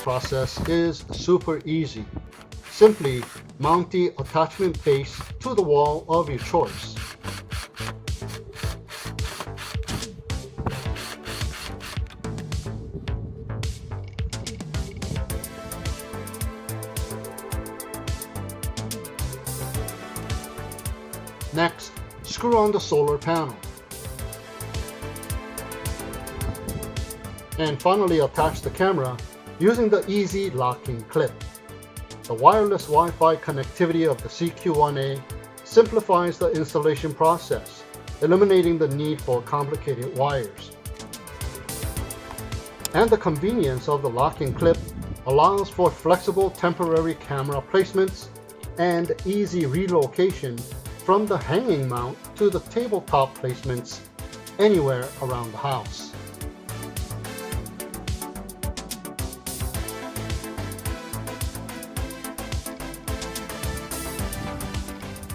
process is super easy. Simply mount the attachment base to the wall of your choice. Next, screw on the solar panel. And finally attach the camera using the easy locking clip. The wireless Wi-Fi connectivity of the CQ1A simplifies the installation process, eliminating the need for complicated wires. And the convenience of the locking clip allows for flexible temporary camera placements and easy relocation from the hanging mount to the tabletop placements anywhere around the house.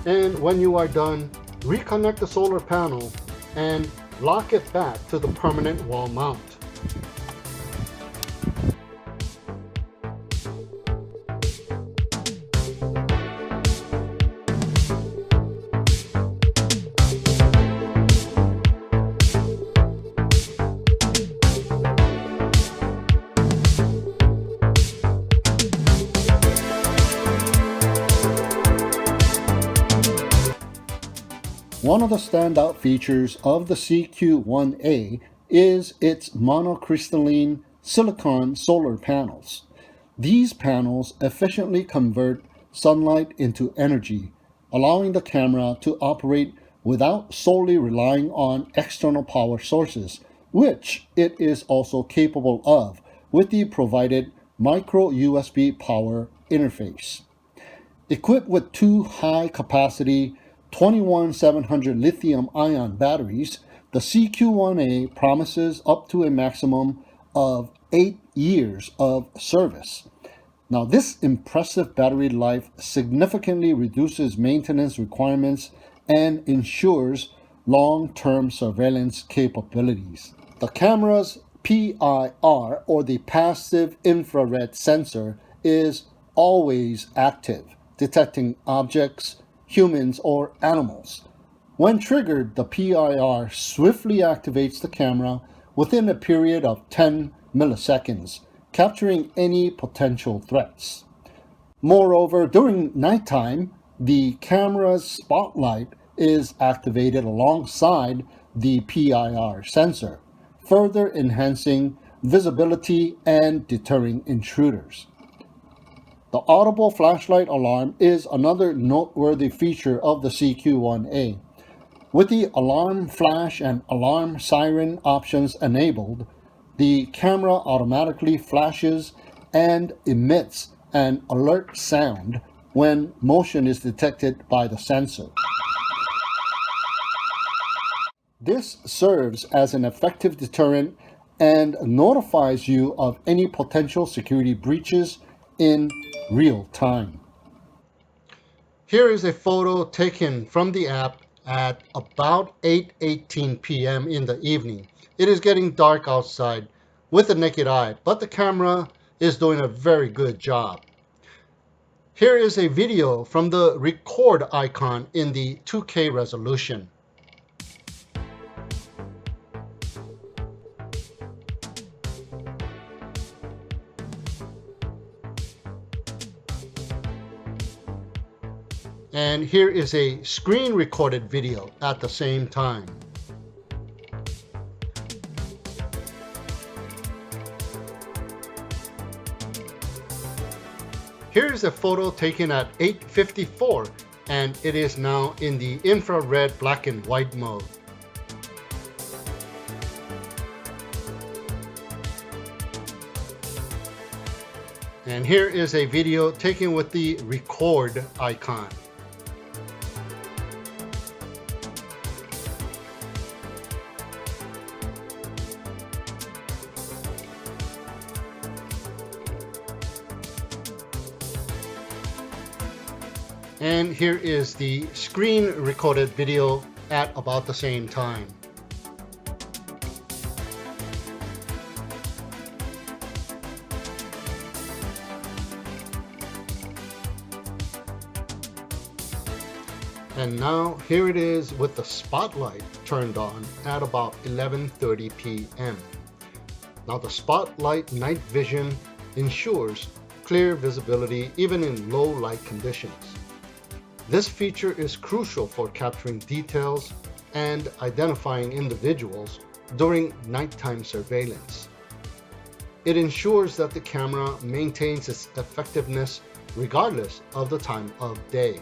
And when you are done, reconnect the solar panel and lock it back to the permanent wall mount. One of the standout features of the CQ1A is its monocrystalline silicon solar panels. These panels efficiently convert sunlight into energy, allowing the camera to operate without solely relying on external power sources, which it is also capable of with the provided micro USB power interface. Equipped with two high-capacity 21700 lithium-ion batteries, the CQ1A promises up to a maximum of 8 years of service. Now, this impressive battery life significantly reduces maintenance requirements and ensures long-term surveillance capabilities. The camera's PIR, or the passive infrared sensor, is always active, detecting objects, humans, or animals. When triggered, the PIR swiftly activates the camera within a period of 10 milliseconds, capturing any potential threats. Moreover, during nighttime, the camera's spotlight is activated alongside the PIR sensor, further enhancing visibility and deterring intruders. The Audible flashlight alarm is another noteworthy feature of the CQ1A. With the alarm flash and alarm siren options enabled, the camera automatically flashes and emits an alert sound when motion is detected by the sensor. This serves as an effective deterrent and notifies you of any potential security breaches in real time. Here is a photo taken from the app at about 8:18 p.m. in the evening. It is getting dark outside with the naked eye, but the camera is doing a very good job. Here is a video from the record icon in the 2K resolution. And here is a screen recorded video at the same time. Here is a photo taken at 8:54, and it is now in the infrared black and white mode. And here is a video taken with the record icon. And here is the screen recorded video at about the same time. And now here it is with the spotlight turned on at about 11:30 p.m. Now the spotlight night vision ensures clear visibility even in low light conditions. This feature is crucial for capturing details and identifying individuals during nighttime surveillance. It ensures that the camera maintains its effectiveness regardless of the time of day.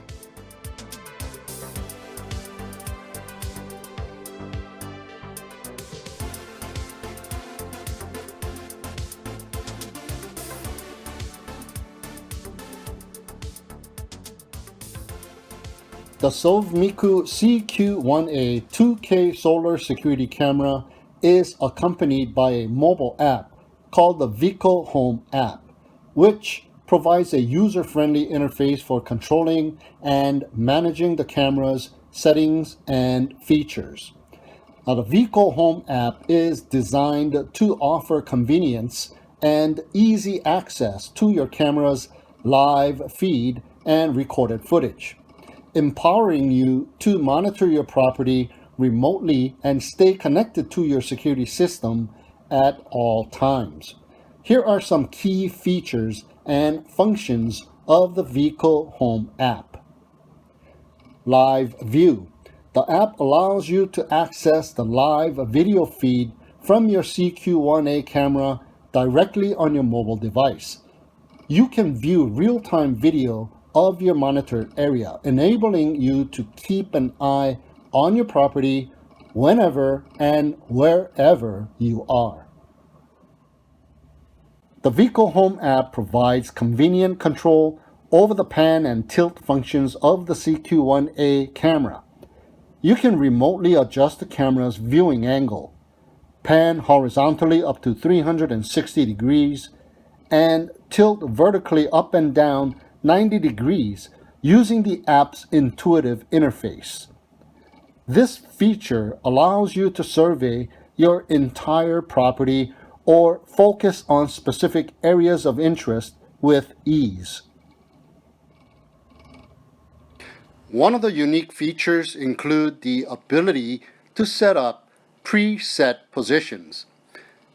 The SOVMIKU CQ1A 2K solar security camera is accompanied by a mobile app called the SOVMIKU Home app, which provides a user-friendly interface for controlling and managing the camera's settings and features. Now, the SOVMIKU Home app is designed to offer convenience and easy access to your camera's live feed and recorded footage, empowering you to monitor your property remotely and stay connected to your security system at all times. Here are some key features and functions of the SOVMIKU Home app. Live View. The app allows you to access the live video feed from your CQ1A camera directly on your mobile device. You can view real-time video of your monitored area, enabling you to keep an eye on your property whenever and wherever you are. The SOVMIKU Home app provides convenient control over the pan and tilt functions of the CQ1A camera. You can remotely adjust the camera's viewing angle, pan horizontally up to 360 degrees, and tilt vertically up and down 90 degrees using the app's intuitive interface. This feature allows you to survey your entire property or focus on specific areas of interest with ease. One of the unique features include the ability to set up preset positions.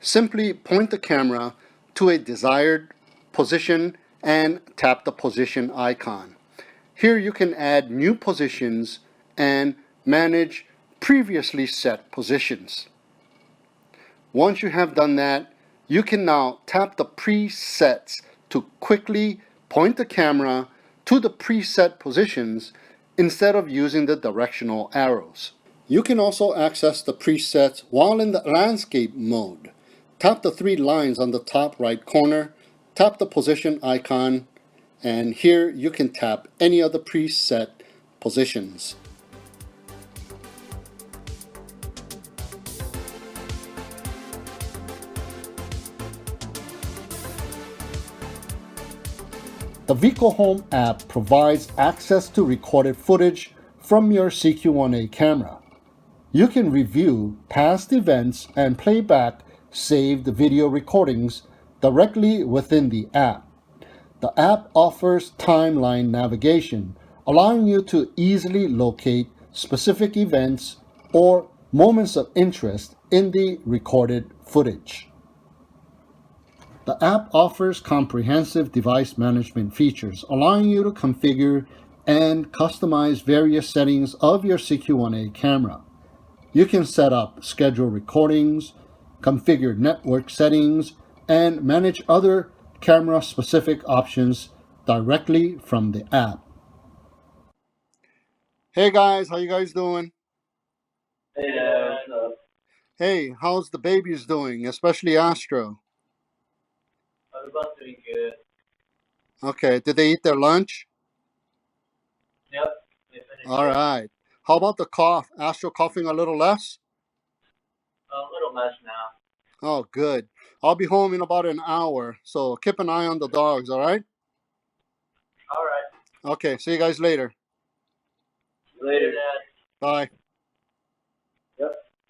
Simply point the camera to a desired position and tap the position icon. Here you can add new positions and manage previously set positions. Once you have done that, you can now tap the presets to quickly point the camera to the preset positions instead of using the directional arrows. You can also access the presets while in the landscape mode. Tap the three lines on the top right corner, tap the position icon, and here you can tap any of the preset positions. The SOVMIKU Home app provides access to recorded footage from your CQ1A camera. You can review past events and play back saved video recordings directly within the app. The app offers timeline navigation, allowing you to easily locate specific events or moments of interest in the recorded footage. The app offers comprehensive device management features, allowing you to configure and customize various settings of your CQ1A camera. You can set up scheduled recordings, configure network settings, and manage other camera-specific options directly from the app. Hey guys, how you guys doing? Hey there, what's up? Hey, how's the babies doing, especially Astro? We're both doing good. Okay, did they eat their lunch? Yep, we finished All it. right. How about the cough? Astro coughing a little less? A little less now. Oh, good. I'll be home in about an hour, so keep an eye on the dogs, all right? Alright. Okay, see you guys later. Later, Dad. Bye.